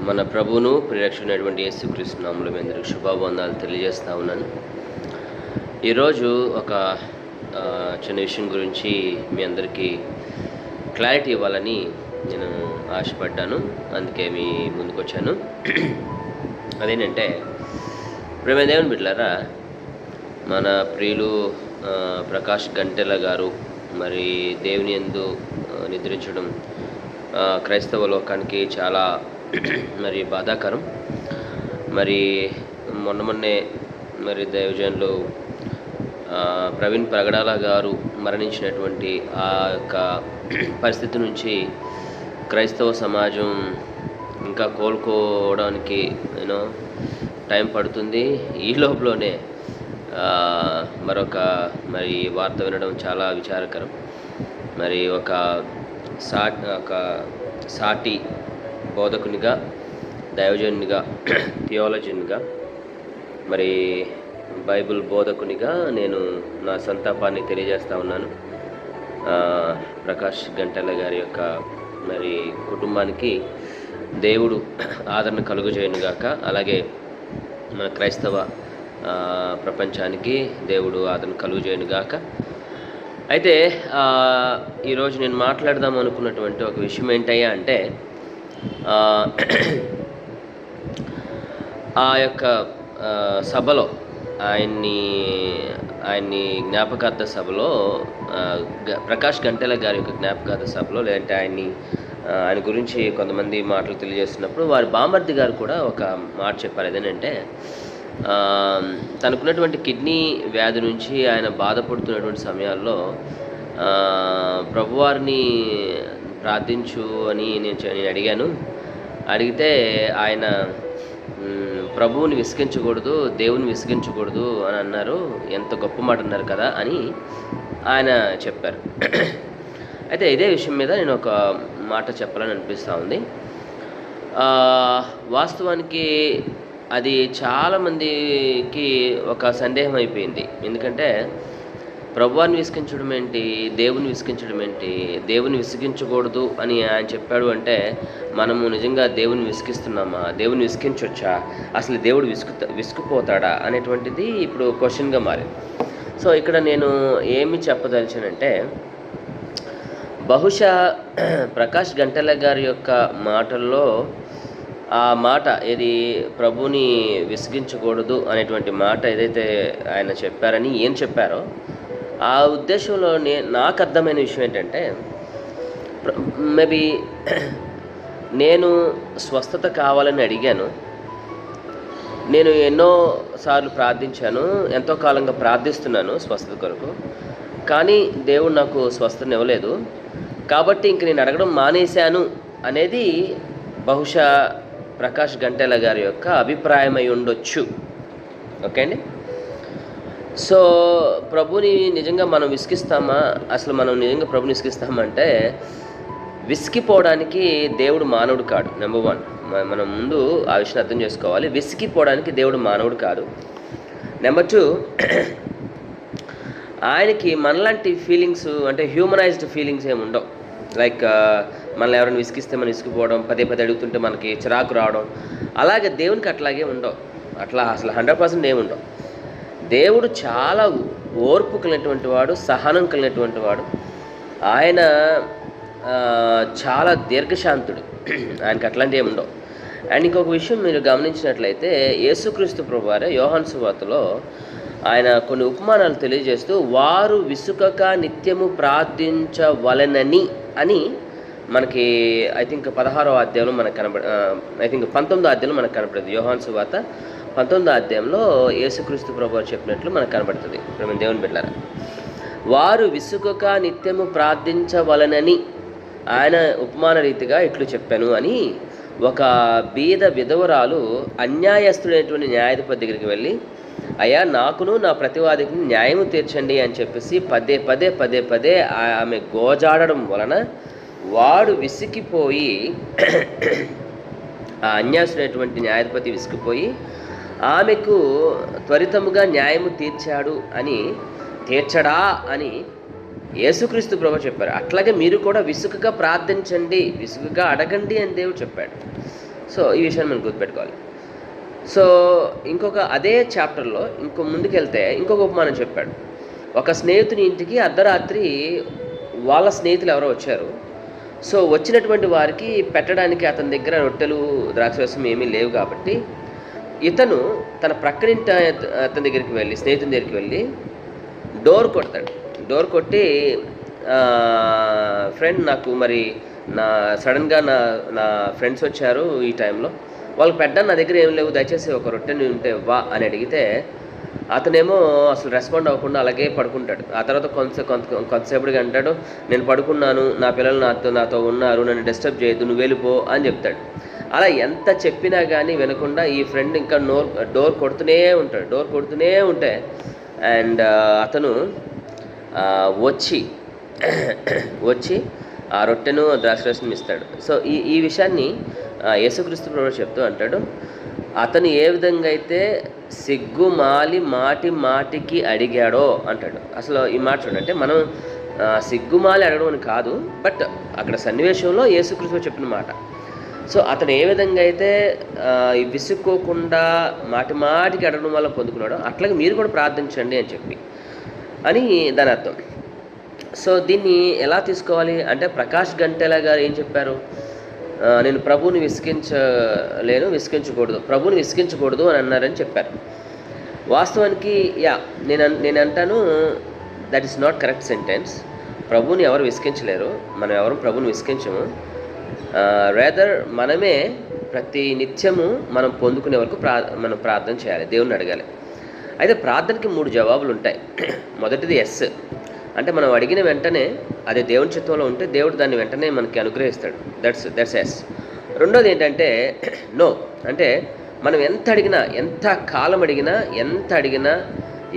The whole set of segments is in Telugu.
మన ప్రభువును ప్రియరక్షకుడైనటువంటి యేసుక్రీస్తు నామములో మీ అందరికీ శుభావందనాలు తెలియజేస్తా ఉన్నాను. ఈరోజు ఒక చిన్న విషయం గురించి మీ అందరికీ క్లారిటీ ఇవ్వాలని నేను ఆశపడ్డాను. అందుకే మీ ముందుకు వచ్చాను. అదేంటంటే, ప్రేమ దేవుని బిడ్డలారా, మన ప్రియులు ప్రకాష్ గంటెల గారు మరి దేవుని యందు నిద్రించడం క్రైస్తవ లోకానికి చాలా మరి బాధాకరం. మరి మొన్నే మరి దైవజనులు ప్రవీణ్ ప్రగడాల గారు మరణించినటువంటి ఆ యొక్క పరిస్థితి నుంచి క్రైస్తవ సమాజం ఇంకా కోలుకోవడానికి టైం పడుతుంది. ఈ లోపలనే మరొక వార్త వినడం చాలా విచారకరం. మరి ఒక సాటి బోధకునిగా, దైవజనునిగా, థియాలజిన్గా, మరి బైబిల్ బోధకునిగా నేను నా సంతాపాన్ని తెలియజేస్తూ ఉన్నాను. ప్రకాష్ గంటెల గారి యొక్క మరి కుటుంబానికి దేవుడు ఆదరణ కలుగజేయునుగాక. అలాగే మన క్రైస్తవ ప్రపంచానికి దేవుడు ఆదరణ కలుగజేయునుగాక. అయితే ఈరోజు నేను మాట్లాడదాం అనుకున్నటువంటి ఒక విషయం ఏంటయ్యా అంటే, ఆ యొక్క సభలో ఆయన్ని జ్ఞాపకార్థ సభలో ప్రకాష్ గంటెల గారి యొక్క జ్ఞాపకార్థ సభలో, లేదంటే ఆయన గురించి కొంతమంది మాటలు తెలియజేస్తున్నప్పుడు వారి బామర్ది గారు కూడా ఒక మాట చెప్పారు. అదేంటంటే, తనకున్నటువంటి కిడ్నీ వ్యాధి నుంచి ఆయన బాధపడుతున్నటువంటి సమయాల్లో ప్రభువారిని ప్రార్థించు అని నేను అడిగాను. అడిగితే ఆయన ప్రభువుని విసిగించకూడదు, దేవుని విసిగించకూడదు అని అన్నారు. ఎంత గొప్ప మాట అన్నారు కదా అని ఆయన చెప్పారు. అయితే ఇదే విషయం మీద నేను ఒక మాట చెప్పాలని అనిపిస్తూ ఉంది. వాస్తవానికి అది చాలామందికి ఒక సందేహం అయిపోయింది. ఎందుకంటే, ప్రభువాన్ని విసిగించడం ఏంటి, దేవుని విసిగించడం ఏంటి, దేవుని విసిగించకూడదు అని ఆయన చెప్పాడు అంటే మనము నిజంగా దేవుని విసిగిస్తున్నామా, దేవుని విసిగించవచ్చా, అసలు దేవుడు విసుకుపోతాడా అనేటువంటిది ఇప్పుడు క్వశ్చన్గా మారింది. సో ఇక్కడ నేను ఏమి చెప్పదలిచానంటే, బహుశా ప్రకాష్ గంటెల గారి యొక్క మాటల్లో ఆ మాట ఏది ప్రభుని విసిగించకూడదు అనేటువంటి మాట ఏదైతే ఆయన చెప్పారని ఏం చెప్పారో, ఆ ఉద్దేశంలో నాకు అర్థమైన విషయం ఏంటంటే, మేబీ నేను స్వస్థత కావాలని అడిగాను. నేను ఎన్నోసార్లు ప్రార్థించాను, ఎంతో కాలంగా ప్రార్థిస్తున్నాను స్వస్థత కొరకు. కానీ దేవుడు నాకు స్వస్థతను ఇవ్వలేదు. కాబట్టి ఇంక నేను అడగడం మానేశాను అనేది బహుశా ప్రకాష్ గంటెల గారి యొక్క అభిప్రాయం అయి ఉండొచ్చు. ఓకే అండి. సో ప్రభుని నిజంగా మనం విసిగిస్తామా, అసలు మనం నిజంగా ప్రభుని విసిగిస్తామంటే, విసిగిపోవడానికి దేవుడు మానవుడు కాడు. నెంబర్ 1 మనం ముందు ఆ విషయం అర్థం చేసుకోవాలి. విసిగిపోవడానికి దేవుడు మానవుడు కాదు. నెంబర్ 2, ఆయనకి మనలాంటి ఫీలింగ్స్, అంటే హ్యూమనైజ్డ్ ఫీలింగ్స్ ఏమి ఉండవు. లైక్ మనల్ని ఎవరైనా విసిగిస్తే మనం విసిగిపోవడం, పదే అడుగుతుంటే మనకి చిరాకు రావడం, అలాగే దేవునికి అట్లాగే ఉండవు. అట్లా అసలు 100% ఏముండవు. దేవుడు చాలా ఓర్పు కలిగినటువంటి వాడు, సహనం కలిగినటువంటి వాడు. ఆయన చాలా దీర్ఘశాంతుడు. ఆయనకి అట్లాంటివి ఏమి ఉండవు. అండ్ ఇంకొక విషయం మీరు గమనించినట్లయితే, యేసుక్రీస్తు ప్రభువారే యోహాను సువార్తలో ఆయన కొన్ని ఉపమానాలు తెలియజేస్తూ, వారు విసుకక నిత్యము ప్రార్థించవలెనని అని మనకి ఐ థింక్ 16వ అధ్యాయంలో మనకు 19వ అధ్యాయంలో మనకు కనపడుతుంది. యోహాను సువార్త 19వ అధ్యాయంలో యేసుక్రీస్తు ప్రభువు చెప్పినట్లు మనకు కనపడుతుంది. దేవుని బిడ్డలారా, వారు విసుకక నిత్యము ప్రార్థించవలనని ఆయన ఉపమాన రీతిగా ఇట్లు చెప్పాను అని ఒక బీద విధవరాలు అన్యాయస్తుడైనటువంటి న్యాయాధిపతి దగ్గరికి వెళ్ళి, అయ్యా నాకును నా ప్రతివాదికి న్యాయము తీర్చండి అని చెప్పేసి పదే ఆమె గోజాడడం వలన వాడు విసిగిపోయి, ఆ అన్యాయస్తుడైనటువంటి న్యాయాధిపతి విసిగిపోయి ఆమెకు త్వరితముగా న్యాయము తీర్చడా అని యేసుక్రీస్తు ప్రభువు చెప్పారు. అట్లాగే మీరు కూడా విసుగుగా ప్రార్థించండి, విసుగుగా అడగండి అని దేవుడు చెప్పాడు. సో ఈ విషయాన్ని మనం గుర్తుపెట్టుకోవాలి. సో ఇంకొక అదే చాప్టర్లో ముందుకెళ్తే ఇంకొక ఉపమానం చెప్పాడు. ఒక స్నేహితుని ఇంటికి అర్ధరాత్రి వాళ్ళ స్నేహితులు ఎవరో వచ్చారు. సో వచ్చినటువంటి వారికి పెట్టడానికి అతని దగ్గర రొట్టెలు ద్రాక్షరసం ఏమీ లేవు కాబట్టి ఇతను తన ప్రక్కనింటి అతని దగ్గరికి వెళ్ళి స్నేహితుని దగ్గరికి వెళ్ళి డోర్ కొడతాడు. డోర్ కొట్టి ఫ్రెండ్ నాకు మరి సడన్గా నా ఫ్రెండ్స్ వచ్చారు ఈ టైంలో, వాళ్ళకి పెట్టడానికి నా దగ్గర ఏం లేవు, దయచేసి ఒక రొట్టెని ఉంటే వా అని అడిగితే అతనేమో అసలు రెస్పాండ్ అవ్వకుండా అలాగే పడుకుంటాడు. ఆ తర్వాత కొంతసేపటిగా అంటాడు, నేను పడుకున్నాను, నా పిల్లలు నాతో ఉన్నారు, నన్ను డిస్టర్బ్ చేయొద్దు, నువ్వు వెళ్ళిపో అని చెప్తాడు. అలా ఎంత చెప్పినా కానీ వినకుండా ఈ ఫ్రెండ్ ఇంకా డోర్ కొడుతూనే ఉంటే అండ్ అతను వచ్చి ఆ రొట్టెను ద్రాక్షరసం ఇస్తాడు. సో ఈ విషయాన్ని యేసుక్రీస్తు ప్రభువు చెప్తూ అంటాడు, అతను ఏ విధంగా అయితే సిగ్గుమాలి మాటికి అడిగాడో అంటాడు. అసలు ఈ మాట చూడండి, మనం సిగ్గుమాలి అడగడం అని కాదు, బట్ అక్కడ సన్నివేశంలో యేసుక్రీస్తు చెప్పిన మాట. సో అతను ఏ విధంగా అయితే విసుక్కోకుండా మాటికి అడగడం వల్ల పొందుకున్నాడో అట్లాగే మీరు కూడా ప్రార్థించండి అని దాని అర్థం. సో దీన్ని ఎలా తీసుకోవాలి అంటే, ప్రకాష్ గంటెలా గారు ఏం చెప్పారు, నేను ప్రభువుని విసిగించకూడదు అని అన్నారని చెప్పారు. వాస్తవానికి నేను అంటాను that is not correct sentence. ప్రభువుని ఎవరు విసిగించలేరు, మనం ఎవరు ప్రభువుని విసిగించము. రేదర్ మనమే ప్రతి నిత్యము మనం పొందుకునే వరకు మనం ప్రార్థన చేయాలి, దేవుణ్ణి అడగాలి. అయితే ప్రార్థనకి 3 జవాబులు ఉంటాయి. మొదటిది ఎస్, అంటే మనం అడిగిన వెంటనే అది దేవుని చిత్తంలో ఉంటే దేవుడు దాన్ని వెంటనే మనకి అనుగ్రహిస్తాడు, దట్స్ ఎస్. రెండోది ఏంటంటే నో, అంటే మనం ఎంత అడిగినా, ఎంత కాలం అడిగినా,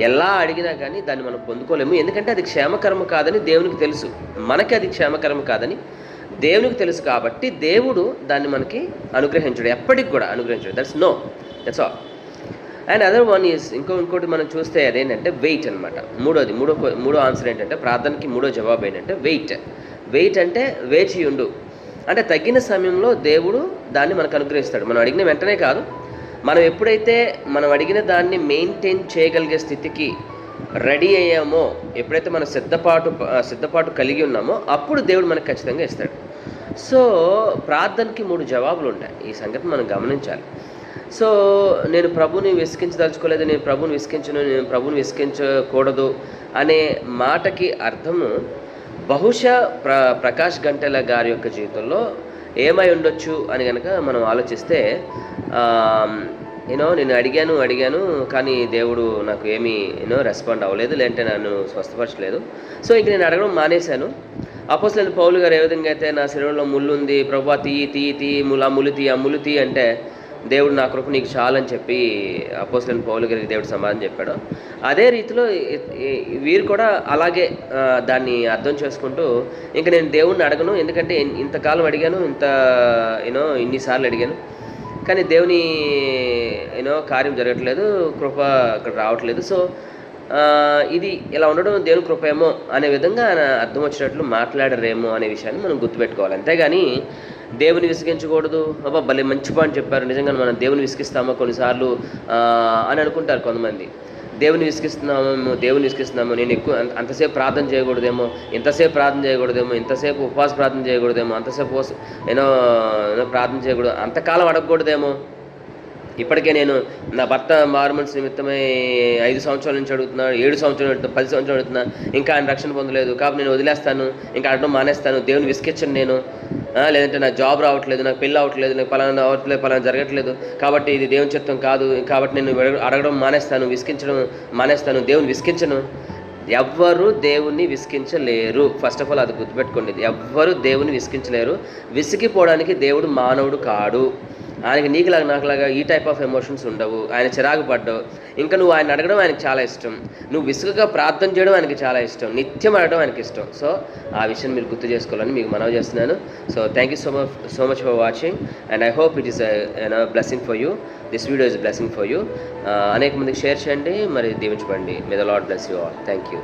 ఎలా అడిగినా కానీ దాన్ని మనం పొందుకోలేము. ఎందుకంటే అది క్షేమకరము కాదని దేవునికి తెలుసు, మనకి అది క్షేమకరము కాదని దేవునికి తెలుసు. కాబట్టి దేవుడు దాన్ని మనకి అనుగ్రహించడు, ఎప్పటికి కూడా అనుగ్రహించడు. That's all. And other one is ఇంకోటి మనం చూస్తే అదేంటంటే వెయిట్ అనమాట. మూడో ఆన్సర్ ఏంటంటే, ప్రార్థనకి మూడో జవాబు ఏంటంటే వెయిట్ అంటే వేచి ఉండు. అంటే తగిన సమయంలో దేవుడు దాన్ని మనకు అనుగ్రహిస్తాడు. మనం అడిగిన వెంటనే కాదు, మనం ఎప్పుడైతే మనం అడిగిన దాన్ని మెయింటైన్ చేయగలిగే స్థితికి రెడీ అయ్యామో, ఎప్పుడైతే మనం సిద్ధపాటు కలిగి ఉన్నామో అప్పుడు దేవుడు మనకు ఖచ్చితంగా ఇస్తాడు. సో ప్రార్థనకి 3 జవాబులు ఉంటాయి. ఈ సంగతి మనం గమనించాలి. సో నేను ప్రభుని విసిగించదలుచుకోలేదు, నేను ప్రభుని విసిగించకూడదు అనే మాటకి అర్థము బహుశా ప్రకాష్ గంటెల గారి యొక్క జీవితంలో ఏమై ఉండొచ్చు అని కనుక మనం ఆలోచిస్తే, నేను అడిగాను కానీ దేవుడు నాకు ఏమీ రెస్పాండ్ అవ్వలేదు, లేదంటే నన్ను స్వస్థపరచలేదు. సో ఇంక నేను అడగడం మానేశాను. అపోస్తలుడైన పౌలు గారు ఏ విధంగా అయితే నా శరీరంలో ముళ్ళు ఉంది, ప్రభువా తీ ముళ్ళు తీ అంటే దేవుడు నా కృప నీకు చాలని చెప్పి అపోస్తలుడైన పౌలు గారికి దేవుడు సమాధానం చెప్పాడు. అదే రీతిలో వీరు కూడా అలాగే దాన్ని అర్థం చేసుకుంటూ, ఇంకా నేను దేవుడిని అడగను, ఎందుకంటే ఇంతకాలం అడిగాను, ఇన్నిసార్లు అడిగాను, కానీ దేవుని కార్యం జరగట్లేదు, కృప అక్కడ రావట్లేదు. సో ఇది ఇలా ఉండడం దేవుని కృపేమో అనే విధంగా అర్థం వచ్చినట్లు మాట్లాడరేమో అనే విషయాన్ని మనం గుర్తుపెట్టుకోవాలి. అంతేగాని దేవుని విసిగించకూడదు, భలే మంచి పాయింట్ చెప్పారు, నిజంగా మనం దేవుని విసిగిస్తామో కొన్నిసార్లు అని అనుకుంటారు కొంతమంది. దేవుని విసిగిస్తున్నాము, నేను ఎక్కువ అంతసేపు ప్రార్థన చేయకూడదేమో, ఇంతసేపు ఉపవాస ప్రార్థన చేయకూడదేమో, అంతసేపు ప్రార్థన చేయకూడదు, అంతకాలం అడగకూడదేమో. ఇప్పటికే నేను నా భర్త మారుమనసు నిమిత్తమై 5 సంవత్సరాల నుంచి అడుగుతున్నా, 7 సంవత్సరాలు అడుగుతున్నా, 10 సంవత్సరాలు అడుగుతున్నా, ఇంకా ఆయన రక్షణ పొందలేదు, కాబట్టి నేను వదిలేస్తాను, ఇంకా అడగడం మానేస్తాను, దేవుని విసిగించను నేను. లేదంటే నాకు జాబ్ రావట్లేదు, నాకు పెళ్ళి అవ్వట్లేదు, నాకు పలానా జరగట్లేదు, కాబట్టి ఇది దేవుని చిత్తం కాదు, కాబట్టి నేను అడగడం మానేస్తాను, విసిగించడం మానేస్తాను, దేవుని విసిగించను. ఎవ్వరు దేవుణ్ణి విసిగించలేరు. ఫస్ట్ ఆఫ్ ఆల్ అది గుర్తుపెట్టుకోండి, ఎవ్వరు దేవుని విసిగించలేరు. విసిగిపోవడానికి దేవుడు మానవుడు కాడు. ఆయనకి నీకులాగా నాకులాగా ఈ టైప్ ఆఫ్ ఎమోషన్స్ ఉండవు. ఆయన చిరాకు పడ్డావు, ఇంకా నువ్వు ఆయన అడగడం ఆయనకు చాలా ఇష్టం, నువ్వు విసుగుగా ప్రార్థన చేయడం ఆయనకి చాలా ఇష్టం, నిత్యం అడగడం ఆయనకి ఇష్టం. సో ఆ విషయం మీరు గుర్తు చేసుకోవాలని మీకు మనవి చేస్తున్నాను. So thank you so much for watching, and I hope it is blessing for you. This video is blessing for you. అనేక మందికి షేర్ చేయండి, మరి దీవించబడండి. May the Lord bless you all. Thank you.